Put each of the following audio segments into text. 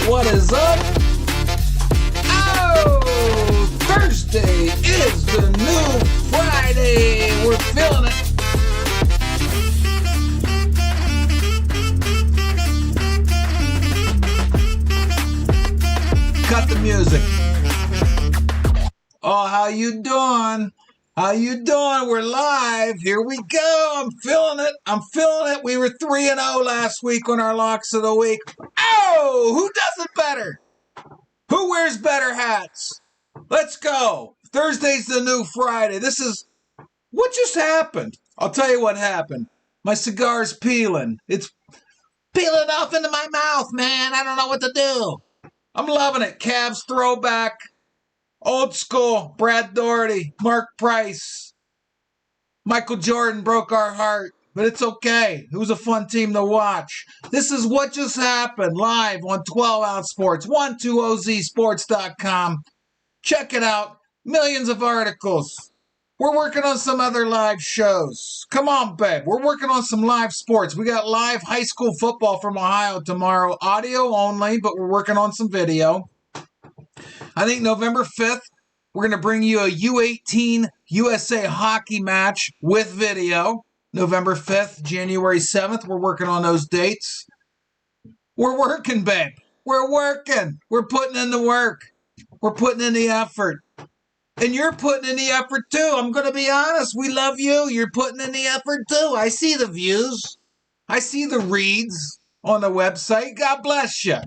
What is up? Oh, Thursday is the new Friday. We're feeling it. Cut the music. Oh, how you doing? How you doing? We're live. Here we go. I'm feeling it. I'm feeling it. We were 3-0 last week on our locks of the week. Oh, who does it better? Who wears better hats? Let's go. Thursday's the new Friday. This is what just happened. I'll tell you what happened. My cigar's peeling. It's peeling off into my mouth, man. I don't know what to do. I'm loving it. Cavs throwback. Old school. Brad Daugherty. Mark Price. Michael Jordan broke our heart. But it's okay. It was a fun team to watch. This is what just happened live on 12 Ounce Sports. 12ozsports.com. Check it out. Millions of articles. We're working on some other live shows. Come on, babe. We're working on some live sports. We got live high school football from Ohio tomorrow. Audio only, but we're working on some video. I think November 5th, we're going to bring you a U18 USA hockey match with video. November 5th, January 7th, we're working on those dates. We're working, babe. We're working. We're putting in the work. We're putting in the effort. And you're putting in the effort too. I'm going to be honest. We love you. You're putting in the effort too. I see the views. I see the reads on the website. God bless you.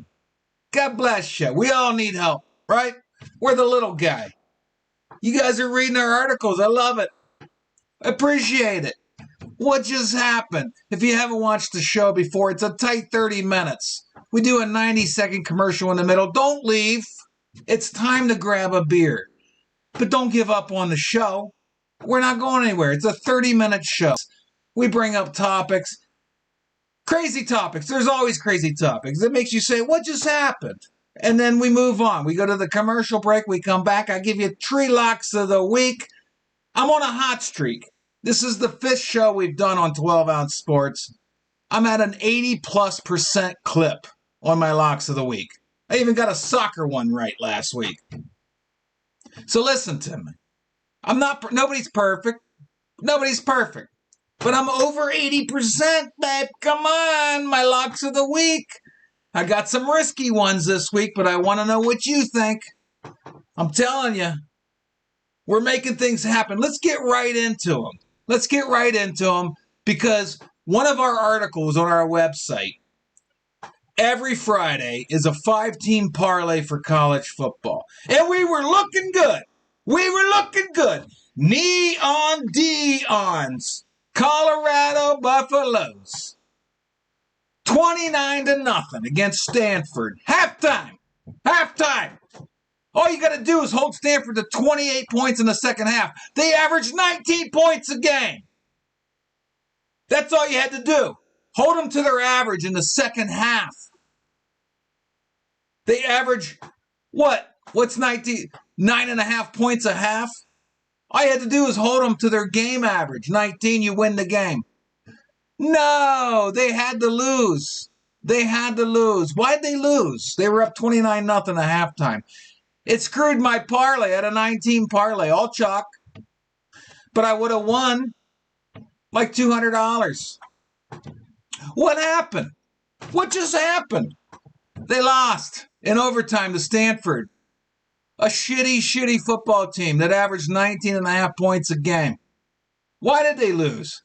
God bless you. We all need help, right? We're the little guy. You guys are reading our articles. I love it. I appreciate it. What just happened? If you haven't watched the show before, it's a tight 30 minutes. We do a 90-second commercial in the middle. Don't leave. It's time to grab a beer. But don't give up on the show. We're not going anywhere. It's a 30-minute show. We bring up topics. Crazy topics. There's always crazy topics. It makes you say, what just happened? And then we move on. We go to the commercial break. We come back. I give you 3 locks of the week. I'm on a hot streak. This is the 5th show we've done on 12 Ounce Sports. I'm at an 80+% clip on my locks of the week. I even got a soccer one right last week. So listen to me. Nobody's perfect. Nobody's perfect. But I'm over 80%, babe. Come on, my locks of the week. I got some risky ones this week, but I want to know what you think. I'm telling you, we're making things happen. Let's get right into them. Let's get right into them because one of our articles on our website every Friday is a 5-team parlay for college football. And we were looking good. We were looking good. Neon Deons, Colorado Buffaloes. 29-0 against Stanford. Halftime. Halftime. All you got to do is hold Stanford to 28 points in the second half. They averaged 19 points a game. That's all you had to do. Hold them to their average in the second half. They average, what? What's 19? 9.5 points a half? All you had to do is hold them to their game average. 19, you win the game. No, they had to lose. They had to lose. Why'd they lose? They were up 29-0 at halftime. It screwed my parlay. I had a 19 parlay, all chalk. But I would have won like $200. What happened? What just happened? They lost in overtime to Stanford. A shitty football team that averaged 19.5 points a game. Why did they lose?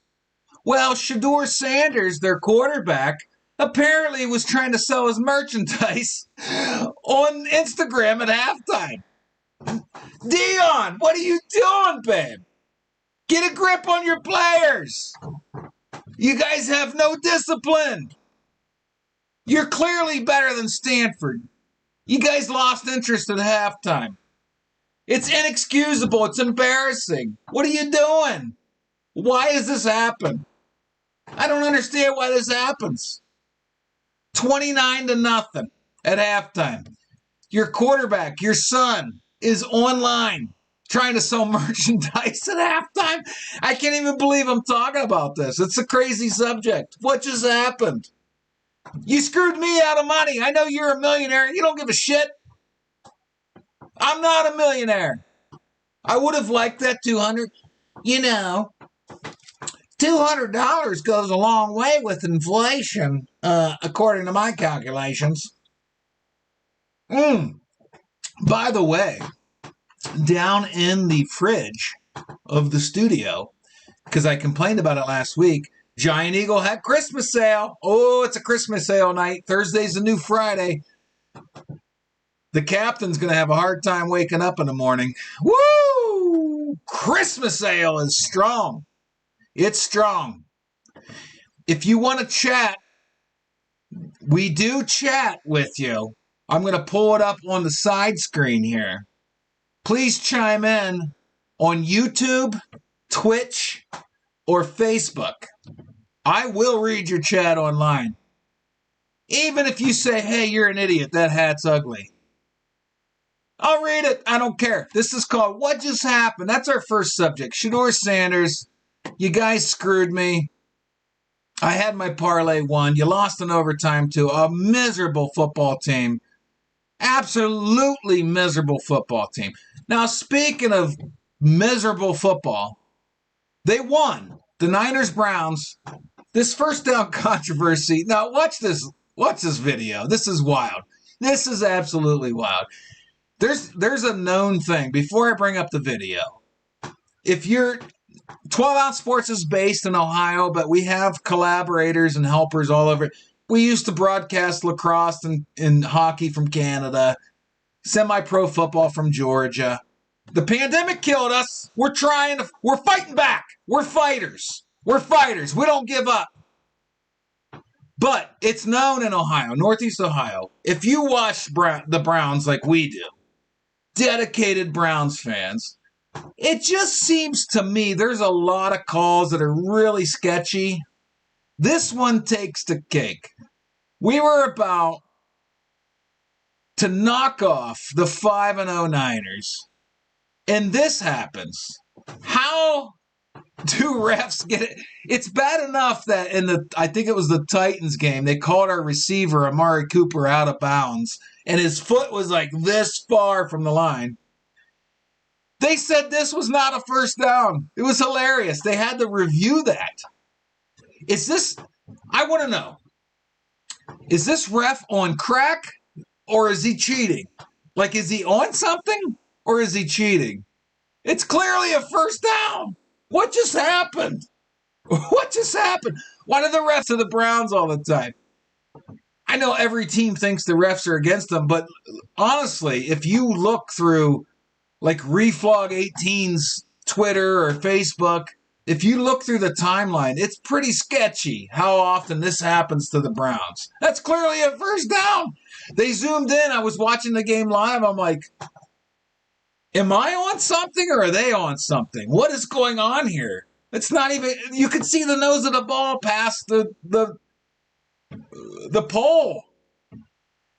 Well, Shedeur Sanders, their quarterback, apparently was trying to sell his merchandise on Instagram at halftime. Dion, what are you doing, babe? Get a grip on your players. You guys have no discipline. You're clearly better than Stanford. You guys lost interest at halftime. It's inexcusable. It's embarrassing. What are you doing? Why does this happen? I don't understand why this happens. 29-0 at halftime. Your quarterback, your son, is online trying to sell merchandise at halftime. I can't even believe I'm talking about this. It's a crazy subject. What just happened? You screwed me out of money. I know you're a millionaire. You don't give a shit. I'm not a millionaire. I would have liked that 200. You know, $200 goes a long way with inflation, according to my calculations. By the way, down in the fridge of the studio, because I complained about it last week, Giant Eagle had Christmas sale. Oh, it's a Christmas sale night. Thursday's the new Friday. The captain's going to have a hard time waking up in the morning. Woo! Christmas sale is strong. It's strong. If you want to chat, we do chat with you. I'm going to pull it up on the side screen here. Please chime in on YouTube, Twitch, or Facebook. I will read your chat online. Even if you say, hey, you're an idiot, that hat's ugly. I'll read it. I don't care. This is called What Just Happened. That's our first subject. Shedeur Sanders, you guys screwed me. I had my parlay won. You lost in overtime to a miserable football team. Absolutely miserable football team. Now, speaking of miserable football, they won. The Niners-Browns. This first down controversy. Now, watch this. Watch this video. This is wild. This is absolutely wild. There's a known thing. Before I bring up the video, if you're 12 Ounce Sports is based in Ohio, but we have collaborators and helpers all over. We used to broadcast lacrosse and hockey from Canada, semi-pro football from Georgia. The pandemic killed us. We're fighting back. We're fighters. We're fighters. We don't give up. But it's known in Ohio, Northeast Ohio, if you watch the Browns like we do, dedicated Browns fans, it just seems to me there's a lot of calls that are really sketchy. This one takes the cake. We were about to knock off the 5-0 Niners, and this happens. How do refs get it? It's bad enough that I think it was the Titans game, they called our receiver, Amari Cooper, out of bounds, and his foot was like this far from the line. They said this was not a first down. It was hilarious. They had to review that. I want to know, is this ref on crack or is he cheating? Like, is he on something or is he cheating? It's clearly a first down. What just happened? What just happened? Why do the refs of the Browns all the time? I know every team thinks the refs are against them, but honestly, if you look through like Reflog 18's Twitter or Facebook, if you look through the timeline, it's pretty sketchy how often this happens to the Browns. That's clearly a first down. They zoomed in. I was watching the game live. I'm like, am I on something or are they on something? What is going on here? It's not even, you could see the nose of the ball past the pole.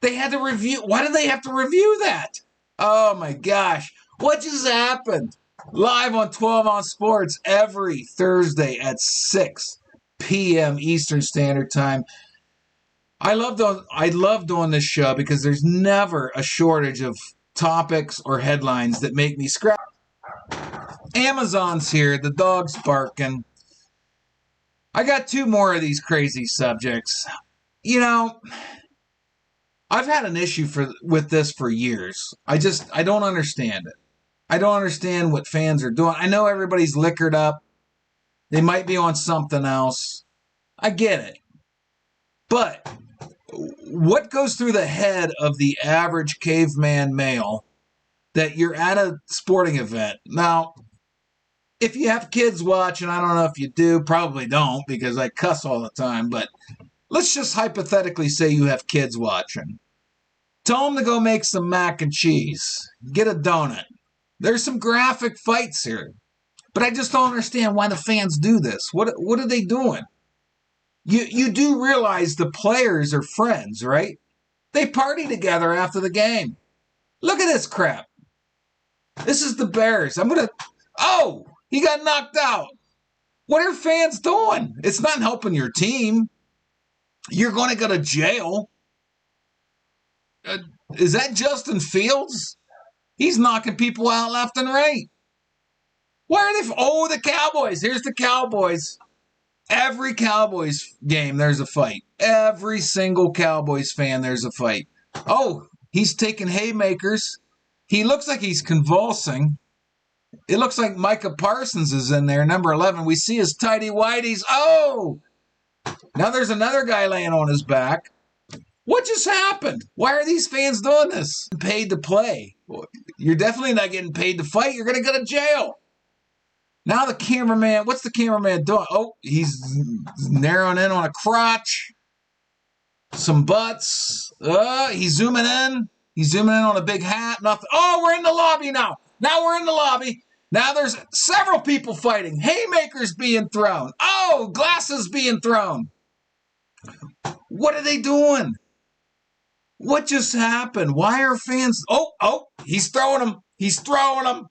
They had to review. Why did they have to review that? Oh my gosh. What just happened? Live on 12 Ounce Sports every Thursday at 6 p.m. Eastern Standard Time. I love doing this show because there's never a shortage of topics or headlines that make me scratch. Amazon's here. The dog's barking. I got two more of these crazy subjects. You know, I've had an issue with this for years. I don't understand it. I don't understand what fans are doing. I know everybody's liquored up. They might be on something else. I get it. But what goes through the head of the average caveman male that you're at a sporting event? Now, if you have kids watching, I don't know if you do, probably don't because I cuss all the time, but Let's just hypothetically say you have kids watching. Tell them to go make some mac and cheese. Get a donut. There's some graphic fights here. But I just don't understand why the fans do this. What are they doing? You do realize the players are friends, right? They party together after the game. Look at this crap. This is the Bears. Oh, he got knocked out. What are fans doing? It's not helping your team. You're going to go to jail. Is that Justin Fields? He's knocking people out left and right. Why are they? Oh, the Cowboys. Here's the Cowboys. Every Cowboys game, there's a fight. Every single Cowboys fan, there's a fight. Oh, he's taking haymakers. He looks like he's convulsing. It looks like Micah Parsons is in there, number 11. We see his tighty whities. Oh! Now there's another guy laying on his back. What just happened? Why are these fans doing this? Paid to play. You're definitely not getting paid to fight. You're going to go to jail. Now the cameraman, what's the cameraman doing? Oh, he's narrowing in on a crotch. Some butts. He's zooming in. He's zooming in on a big hat. Nothing. Oh, we're in the lobby now. Now we're in the lobby. Now there's several people fighting. Haymakers being thrown. Oh, glasses being thrown. What are they doing? What just happened? Why are fans... Oh, he's throwing them. He's throwing them.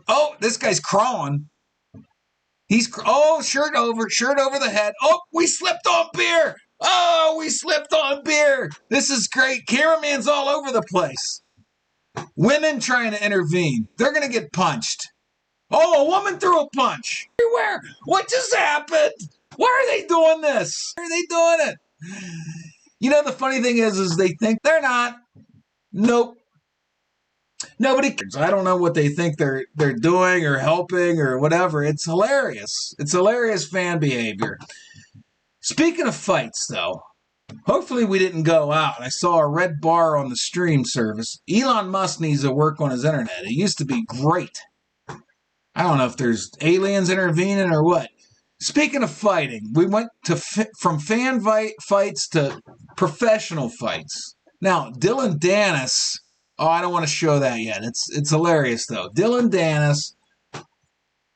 Oh, this guy's crawling. Shirt over the head. Oh, we slipped on beer. Oh, we slipped on beer. This is great. Cameraman's all over the place. Women trying to intervene. They're going to get punched. Oh, a woman threw a punch. Everywhere. What just happened? Why are they doing this? Why are they doing it? You know, the funny thing is they think they're not. Nope. Nobody cares. I don't know what they think they're doing or helping or whatever. It's hilarious. It's hilarious fan behavior. Speaking of fights, though, hopefully we didn't go out. I saw a red bar on the stream service. Elon Musk needs to work on his internet. It used to be great. I don't know if there's aliens intervening or what. Speaking of fighting, we went from fan fights to professional fights. Now, Dylan Dennis... Oh, I don't want to show that yet. It's hilarious, though. Dylan Dennis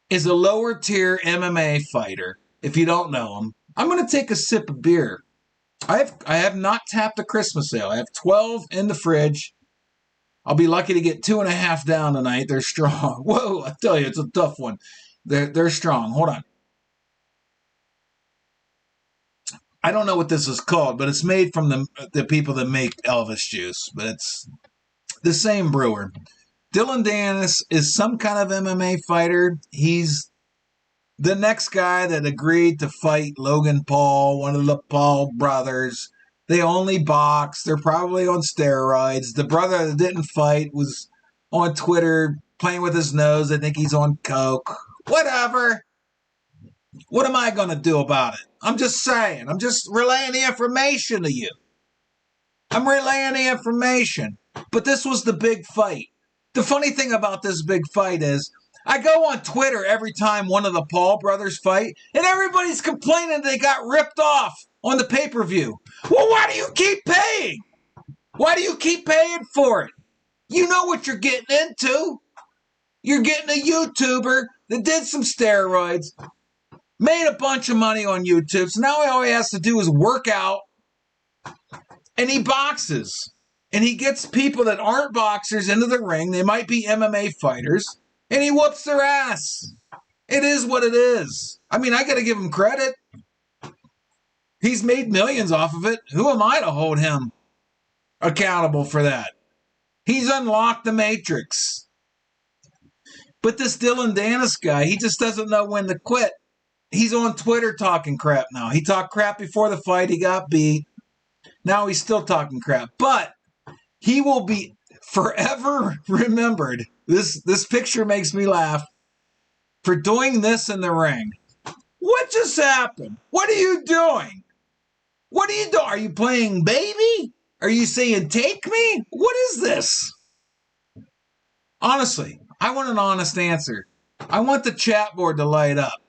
is a lower-tier MMA fighter, if you don't know him. I'm going to take a sip of beer. I have not tapped the Christmas sale. I have 12 in the fridge. I'll be lucky to get 2.5 down tonight. They're strong. Whoa, I tell you, it's a tough one. They're strong. Hold on. I don't know what this is called, but it's made from the people that make Elvis juice, but it's the same brewer. Dylan Dennis is some kind of MMA fighter. He's the next guy that agreed to fight Logan Paul, one of the Paul brothers. They only box. They're probably on steroids. The brother that didn't fight was on Twitter playing with his nose. I think he's on coke. Whatever. What am I going to do about it? I'm just saying. I'm just relaying the information to you. I'm relaying the information. But this was the big fight. The funny thing about this big fight is I go on Twitter every time one of the Paul brothers fight, and everybody's complaining they got ripped off on the pay-per-view. Well, why do you keep paying? Why do you keep paying for it? You know what you're getting into. You're getting a YouTuber that did some steroids, made a bunch of money on YouTube, so now all he has to do is work out, and he boxes. And he gets people that aren't boxers into the ring. They might be MMA fighters. And he whoops their ass. It is what it is. I mean, I got to give him credit. He's made millions off of it. Who am I to hold him accountable for that? He's unlocked the matrix. But this Dylan Dennis guy, he just doesn't know when to quit. He's on Twitter talking crap now. He talked crap before the fight. He got beat. Now he's still talking crap. But he will be forever remembered. This picture makes me laugh for doing this in the ring. What just happened? What are you doing? What are you doing? Are you playing baby? Are you saying take me? What is this? Honestly, I want an honest answer. I want the chat board to light up.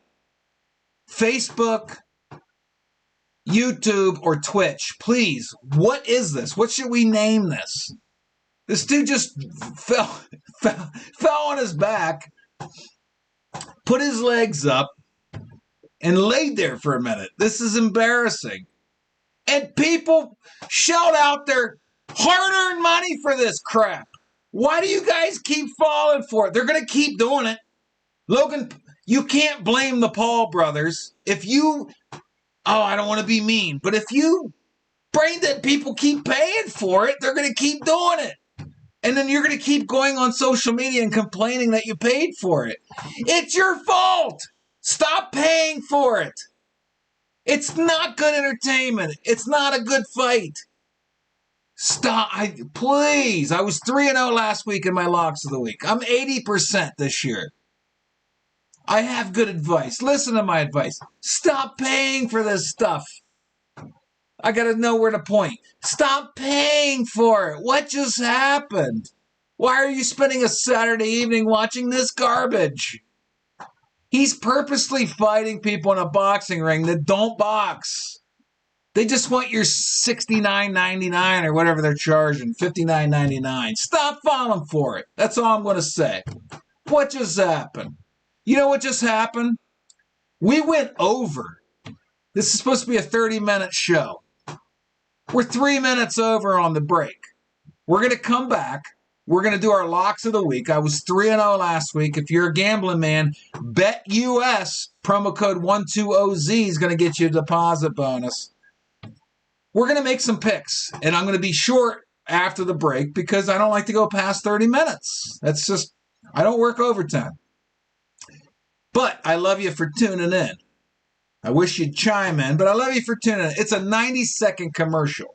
Facebook, YouTube or Twitch, please, what is this? What should we name this? This dude just fell on his back, put his legs up, and laid there for a minute. This is embarrassing. And people shelled out their hard-earned money for this crap. Why do you guys keep falling for it? They're going to keep doing it. Logan, you can't blame the Paul brothers. I don't want to be mean, but if you brain that people keep paying for it, they're going to keep doing it. And then you're going to keep going on social media and complaining that you paid for it. It's your fault. Stop paying for it. It's not good entertainment. It's not a good fight. Stop. Please. I was 3-0 last week in my locks of the week. I'm 80% this year. I have good advice. Listen to my advice. Stop paying for this stuff. I got to know where to point. Stop paying for it. What just happened? Why are you spending a Saturday evening watching this garbage? He's purposely fighting people in a boxing ring that don't box. They just want your $69.99 or whatever they're charging, $59.99. Stop falling for it. That's all I'm going to say. What just happened? You know what just happened? We went over. This is supposed to be a 30-minute show. We're 3 minutes over on the break. We're going to come back. We're going to do our locks of the week. I was 3-0 last week. If you're a gambling man, BetUS, promo code 120Z is going to get you a deposit bonus. We're going to make some picks, and I'm going to be short after the break because I don't like to go past 30 minutes. That's just, I don't work overtime. But I love you for tuning in. I wish you'd chime in, but I love you for tuning in. It's a 90-second commercial.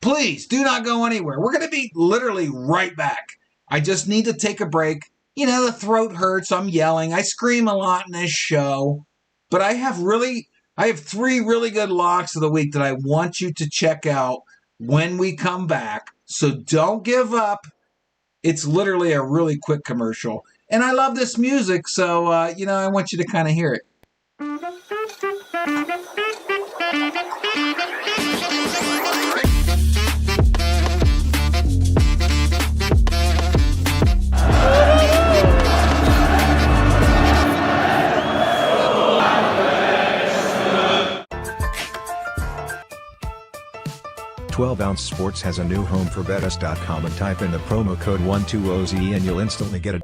Please do not go anywhere. We're going to be literally right back. I just need to take a break. You know, the throat hurts. I'm yelling. I scream a lot in this show. But I have 3 really good locks of the week that I want you to check out when we come back. So don't give up. It's literally a really quick commercial. And I love this music, so, I want you to kind of hear it. 12-Ounce Sports has a new home for BetUS.com and type in the promo code 120Z and you'll instantly get a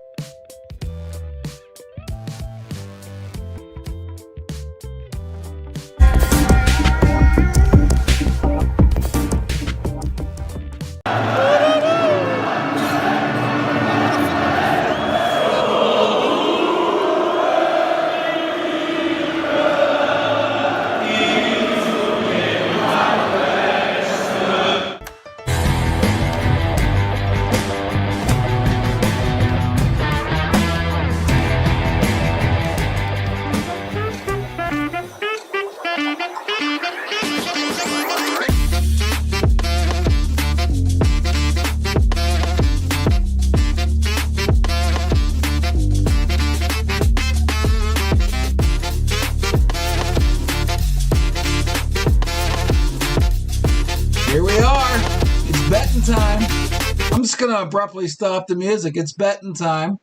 going to abruptly stop the music. It's betting time.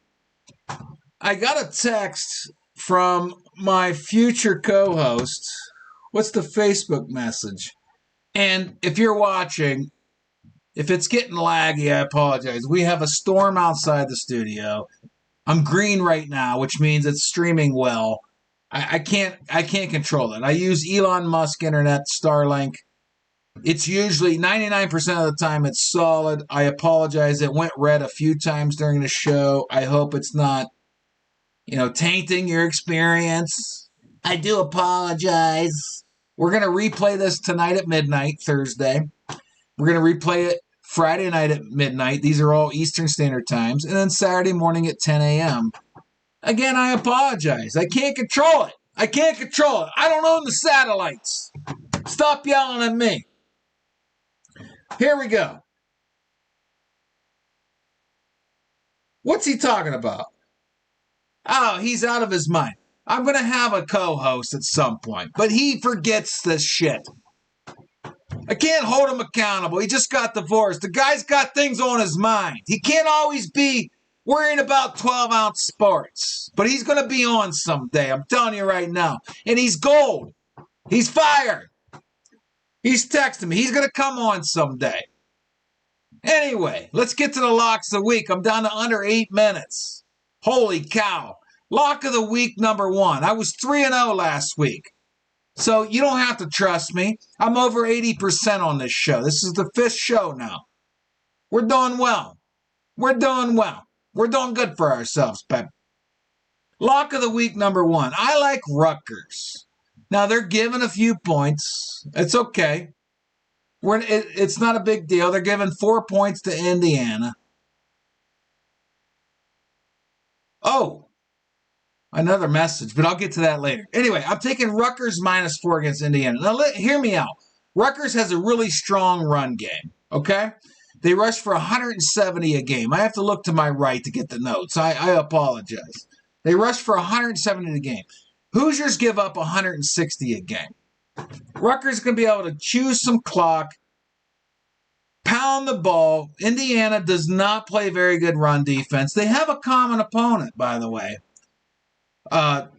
I got a text from my future co-host. What's the Facebook message? And if you're watching, if it's getting laggy, I apologize. We have a storm outside the studio. I'm green right now, which means it's streaming well. I can't control it. I use Elon Musk Internet, Starlink. It's usually 99% of the time it's solid. I apologize. It went red a few times during the show. I hope it's not, tainting your experience. I do apologize. We're going to replay this tonight at midnight, Thursday. We're going to replay it Friday night at midnight. These are all Eastern Standard Times. And then Saturday morning at 10 a.m. Again, I apologize. I can't control it. I don't own the satellites. Stop yelling at me. Here we go. What's he talking about? Oh, he's out of his mind. I'm going to have a co-host at some point, but he forgets this shit. I can't hold him accountable. He just got divorced. The guy's got things on his mind. He can't always be worrying about 12-ounce sports. But he's going to be on someday. I'm telling you right now. And he's gold. He's fired. He's texting me. He's going to come on someday. Anyway, let's get to the locks of the week. I'm down to under 8 minutes. Holy cow. Lock of the week number 1. I was 3-0 last week. So you don't have to trust me. I'm over 80% on this show. This is the 5th show now. We're doing well. We're doing well. We're doing good for ourselves, Pep. Lock of the week number 1. I like Rutgers. Now, they're giving a few points. It's okay. It's not a big deal. They're giving 4 points to Indiana. Oh, another message, but I'll get to that later. Anyway, I'm taking Rutgers -4 against Indiana. Now, hear me out. Rutgers has a really strong run game, okay? They rush for 170 a game. I have to look to my right to get the notes. I apologize. They rush for 170 a game. Hoosiers give up 160 a game. Rutgers is going to be able to chew some clock, pound the ball. Indiana does not play very good run defense. They have a common opponent, by the way,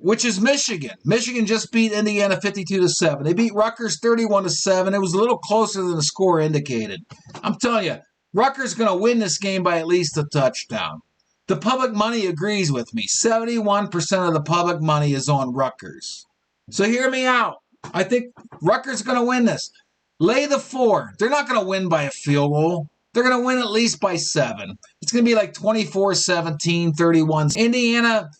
which is Michigan. Michigan just beat Indiana 52-7. They beat Rutgers 31-7. It was a little closer than the score indicated. I'm telling you, Rutgers is going to win this game by at least a touchdown. The public money agrees with me. 71% of the public money is on Rutgers. So hear me out. I think Rutgers is going to win this. Lay the 4. They're not going to win by a field goal. They're going to win at least by 7. It's going to be like 24-17, 31. Indiana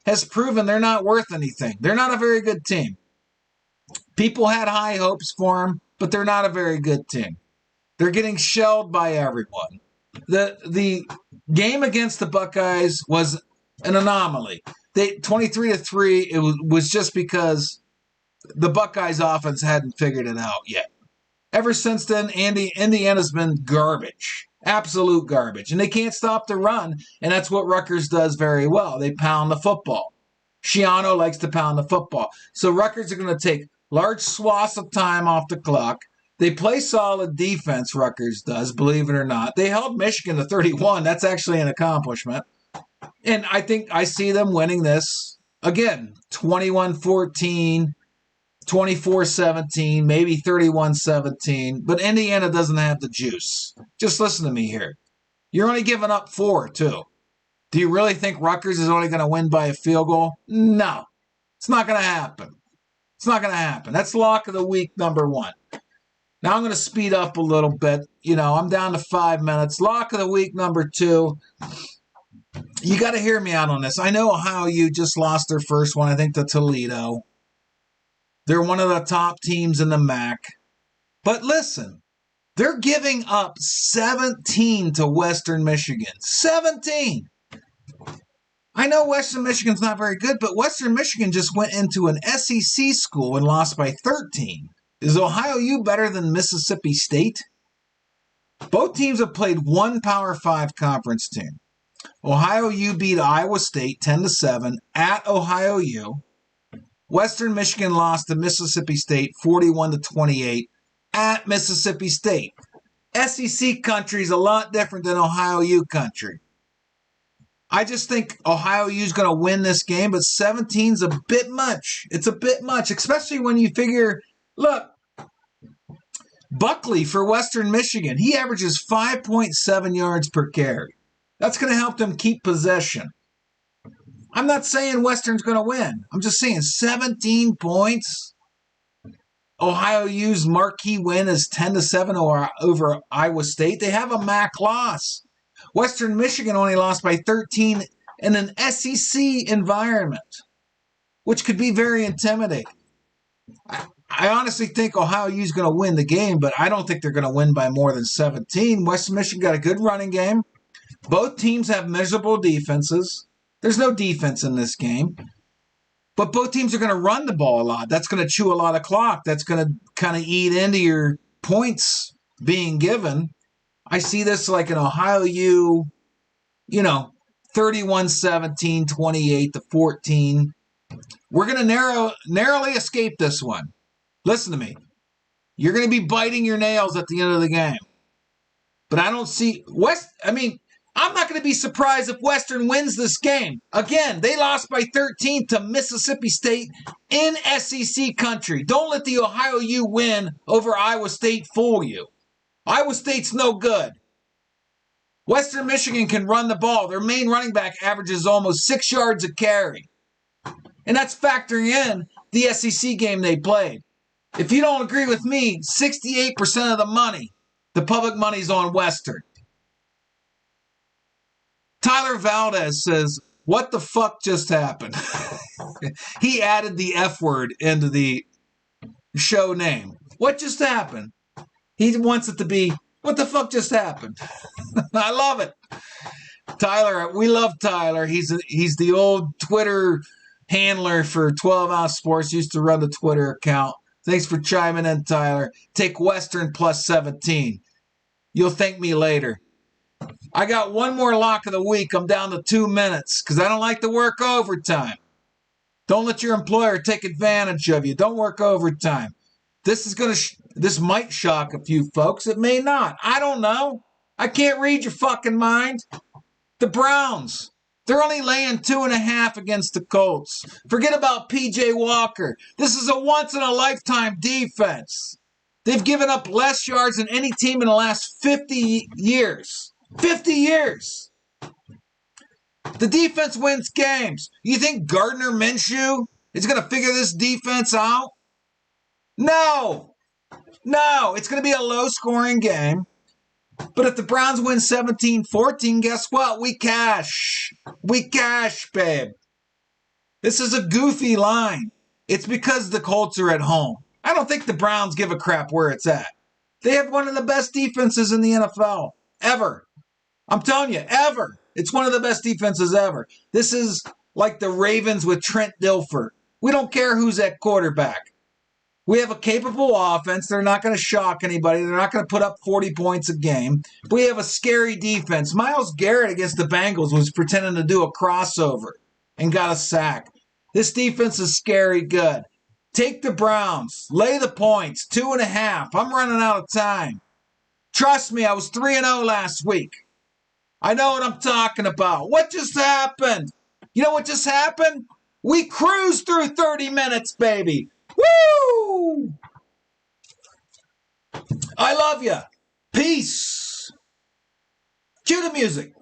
has proven they're not worth anything. They're not a very good team. People had high hopes for them, but they're not a very good team. They're getting shelled by everyone. The game against the Buckeyes was an anomaly. 23-3, it was just because the Buckeyes offense hadn't figured it out yet. Ever since then, Indiana's been garbage. Absolute garbage. And they can't stop the run, and that's what Rutgers does very well. They pound the football. Schiano likes to pound the football. So Rutgers are going to take large swaths of time off the clock. They play solid defense, Rutgers does, believe it or not. They held Michigan to 31. That's actually an accomplishment. And I think I see them winning this, again, 21-14, 24-17, maybe 31-17. But Indiana doesn't have the juice. Just listen to me here. You're only giving up 4, too. Do you really think Rutgers is only going to win by a field goal? No. It's not going to happen. It's not going to happen. That's lock of the week number 1. Now I'm going to speed up a little bit. I'm down to 5 minutes. Lock of the week number 2. You got to hear me out on this. I know Ohio U just lost their first one, I think, to Toledo. They're one of the top teams in the MAC. But listen, they're giving up 17 to Western Michigan. 17! I know Western Michigan's not very good, but Western Michigan just went into an SEC school and lost by 13. Is Ohio U better than Mississippi State? Both teams have played one Power 5 conference team. Ohio U beat Iowa State 10-7 at Ohio U. Western Michigan lost to Mississippi State 41-28 at Mississippi State. SEC country is a lot different than Ohio U country. I just think Ohio U is going to win this game, but 17's a bit much. It's a bit much, especially when you figure, look, Buckley for Western Michigan, he averages 5.7 yards per carry. That's going to help them keep possession. I'm not saying Western's going to win. I'm just saying 17 points. Ohio U's marquee win is 10-7 over Iowa State. They have a MAC loss. Western Michigan only lost by 13 in an SEC environment, which could be very intimidating. I honestly think Ohio U is going to win the game, but I don't think they're going to win by more than 17. Western Michigan got a good running game. Both teams have miserable defenses. There's no defense in this game. But both teams are going to run the ball a lot. That's going to chew a lot of clock. That's going to kind of eat into your points being given. I see this like an Ohio U, 31-17, 28-14. We're going to narrowly escape this one. Listen to me. You're going to be biting your nails at the end of the game. But I don't see I'm not going to be surprised if Western wins this game. Again, they lost by 13 to Mississippi State in SEC country. Don't let the Ohio U win over Iowa State fool you. Iowa State's no good. Western Michigan can run the ball. Their main running back averages almost 6 yards a carry. And that's factoring in the SEC game they played. If you don't agree with me, 68% of the money, the public money's on Western. Tyler Valdez says, what the fuck just happened? He added the F word into the show name. What just happened? He wants it to be, what the fuck just happened? I love it. Tyler, we love Tyler. He's the old Twitter handler for 12 Ounce Sports. Used to run the Twitter account. Thanks for chiming in, Tyler. Take Western plus 17. You'll thank me later. I got one more lock of the week. I'm down to 2 minutes because I don't like to work overtime. Don't let your employer take advantage of you. Don't work overtime. This might shock a few folks. It may not. I don't know. I can't read your fucking mind. The Browns, they're only laying 2.5 against the Colts. Forget about P.J. Walker. This is a once-in-a-lifetime defense. They've given up less yards than any team in the last 50 years. 50 years. The defense wins games. You think Gardner Minshew is going to figure this defense out? No. It's going to be a low-scoring game. But if the Browns win 17-14, guess what? We cash. We cash, babe. This is a goofy line. It's because the Colts are at home. I don't think the Browns give a crap where it's at. They have one of the best defenses in the NFL. Ever. I'm telling you, ever. It's one of the best defenses ever. This is like the Ravens with Trent Dilfer. We don't care who's at quarterback. We have a capable offense. They're not going to shock anybody. They're not going to put up 40 points a game. We have a scary defense. Myles Garrett against the Bengals was pretending to do a crossover and got a sack. This defense is scary good. Take the Browns. Lay the points. 2.5. I'm running out of time. Trust me, I was 3-0 last week. I know what I'm talking about. What just happened? You know what just happened? We cruised through 30 minutes, baby. Woo! I love you. Peace. Cue the music.